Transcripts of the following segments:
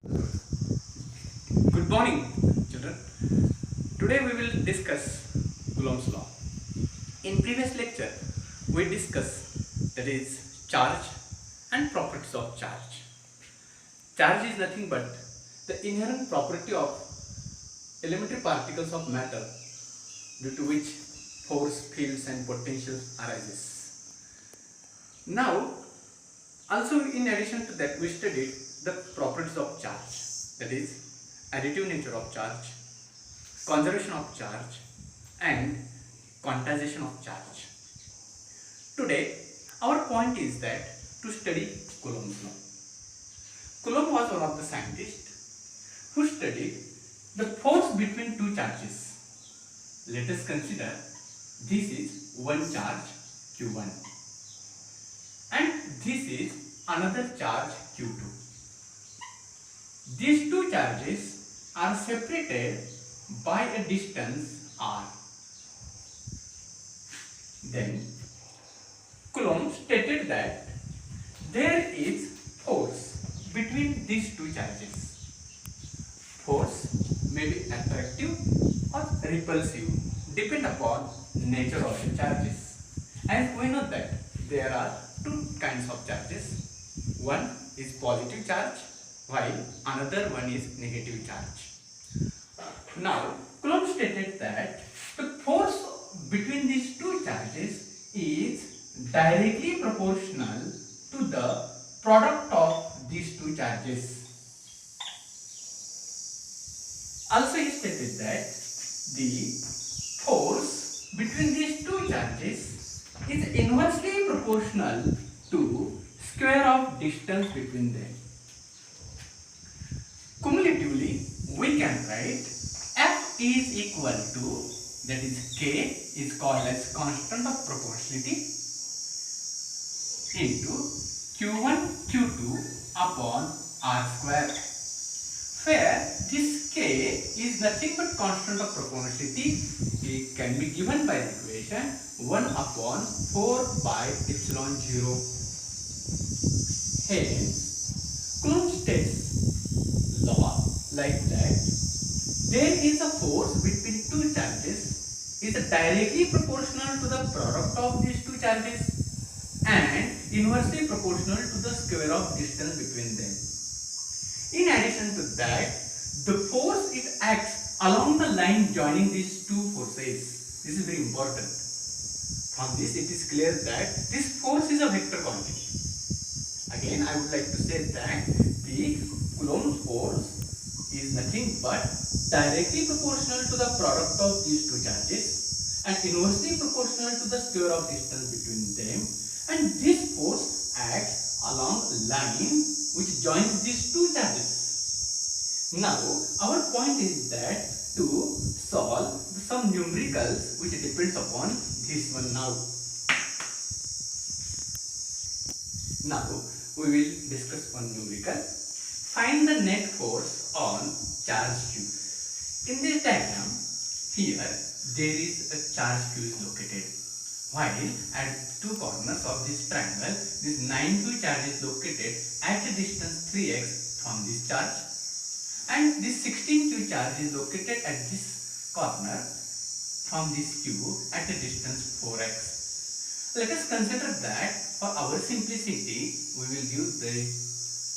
Good morning, children. Today we will discuss Coulomb's law. In previous lecture, we discussed that is charge and properties of charge. Charge is nothing but the inherent property of elementary particles of matter due to which force, fields and potential arises. Now, also in addition to that, we studied the properties of charge, that is additive nature of charge, conservation of charge and quantization of charge. Today our point is that to study Coulomb's law. Coulomb was one of the scientists who studied the force between two charges. Let us consider this is one charge Q1 and this is another charge Q2. These two charges are separated by a distance r. Then Coulomb stated that there is force between these two charges. Force may be attractive or repulsive, depend upon nature of the charges. And we know that there are two kinds of charges. One is positive charge while another one is negative charge. Now, Coulomb stated that the force between these two charges is directly proportional to the product of these two charges. Also, he stated that the force between these two charges is inversely proportional to square of distance between them. Cumulatively, we can write F is equal to, that is K is called as constant of proportionality, into Q1 Q2 upon R square, where this K is nothing but constant of proportionality. It can be given by the equation 1 upon 4 by epsilon 0. Hence, Coulomb states law like that there is a force between two charges is directly proportional to the product of these two charges and inversely proportional to the square of distance between them. In addition to that, the force it acts along the line joining these two forces. This is very important. From this it is clear that this force is a vector quantity. Again, I would like to say that the Coulomb's force is nothing but directly proportional to the product of these two charges and inversely proportional to the square of distance between them, and this force acts along a line which joins these two charges. Now, our point is that to solve some numericals which depends upon this one now. Now, we will discuss one numerical. Find the net force on charge Q. In this diagram, here there is a charge Q is located, while at two corners of this triangle, this 9Q charge is located at a distance 3x from this charge, and this 16Q charge is located at this corner from this Q at a distance 4x. Let us consider that for our simplicity, we will give the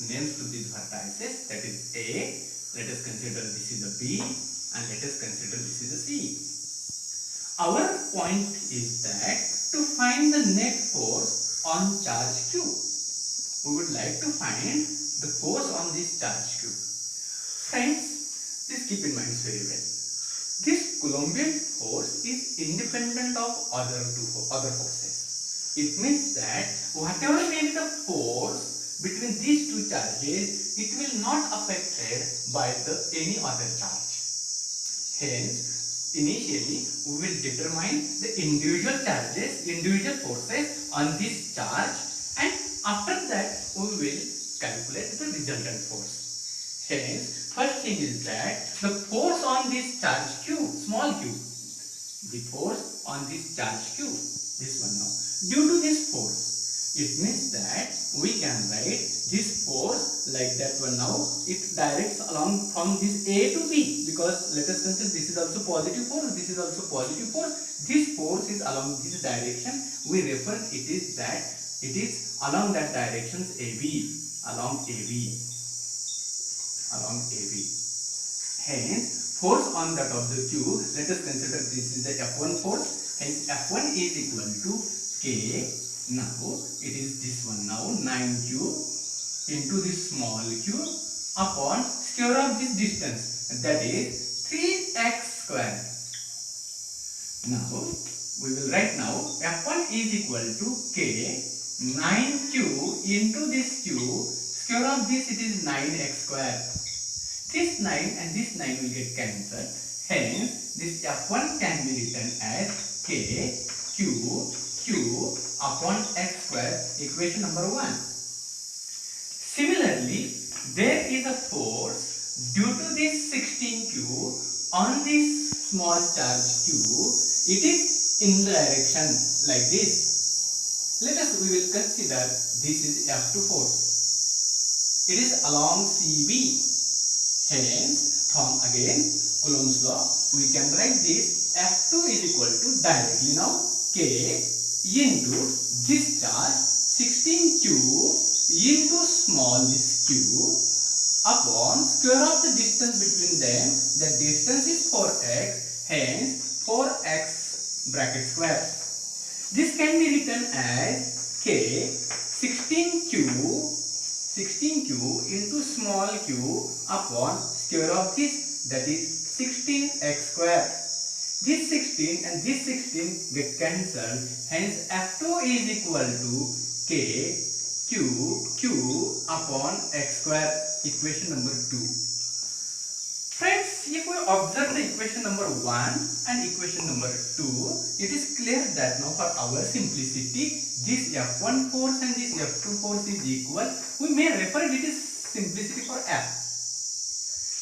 names to these vertices, that is A. Let us consider this is a B and let us consider this is a C. Our point is that to find the net force on charge Q, we would like to find the force on this charge Q. Friends, please keep in mind very well. This Coulombian force is independent of other forces. It means that whatever may be the force between these two charges, it will not affected by any other charge. Hence, initially we will determine the individual charges, individual forces on this charge, and after that we will calculate the resultant force. Hence, first thing is that the force on this charge Q, small q, the force on this charge Q, this one now, due to this force, it means that we can write this force like that one. Now it directs along from this A to B, because let us consider this is also positive force, this is also positive force. This force is along this direction. We refer it is that it is along that directions AB, along AB, along AB. Hence, force on that of the Q, let us consider this is the F1 force. Hence, F1 is equal to K. Now, it is this one now, 9Q into this small q upon square of this distance, that is 3x square. Now, we will write now F1 is equal to K 9Q into this Q, square of this it is 9x square. This 9 and this 9 will get cancelled. Hence, this F1 can be written as K Q Q upon x square, equation number 1. Similarly, there is a force due to this 16Q on this small charge Q. It is in the direction like this. Let us, we will consider this is F2 force. It is along CB. Hence, from again Coulomb's law, we can write this F2 is equal to directly now K into this charge 16Q into small this Q upon square of the distance between them. The distance is 4x, hence 4x bracket square. This can be written as K 16Q into small q upon square of this, that is 16x square. This 16 and this 16 get cancelled, hence F2 is equal to K Q upon x square, equation number 2. Friends, if we observe the equation number 1 and equation number 2, it is clear that now for our simplicity, this F1 force and this F2 force is equal. We may refer it as simplicity for F.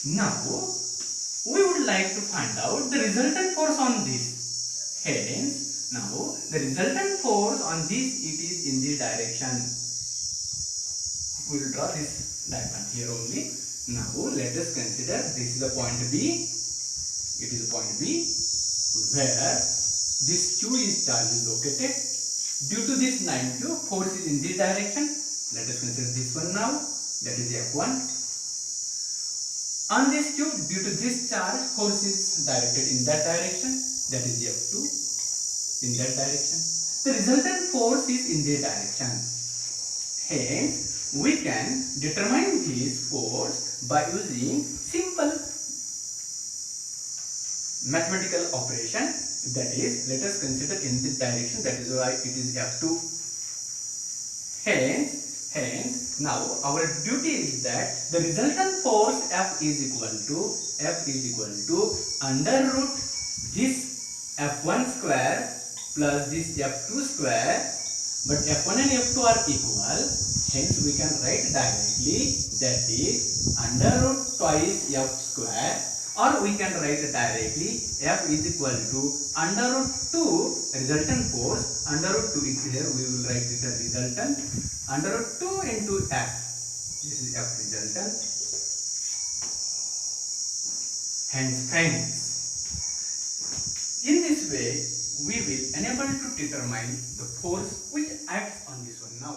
Now, we would like to find out the resultant force on this. Hence, now the resultant force on this, it is in this direction. We will draw this diagram here only. Now, let us consider this is a point B. It is a point B where this Q is charge is located. Due to this 9Q, force is in this direction. Let us consider this one now. That is F1. On this Q, due to this charge, force is directed in that direction. That is F2. In that direction. The resultant force is in this direction. Hence, we can determine this force by using simple mathematical operation. That is, let us consider in this direction, that is why it is F2. Hence, now our duty is that the resultant force F is equal to under root this F1 square plus this F2 square, but F1 and F2 are equal. Hence, we can write directly that is under root twice F square, or we can write directly F is equal to under root 2 resultant force. Under root 2 here we will write it as resultant under root 2 into F. This is F resultant. Hence, friends, in this way we will enable to determine the force which acts on this one now.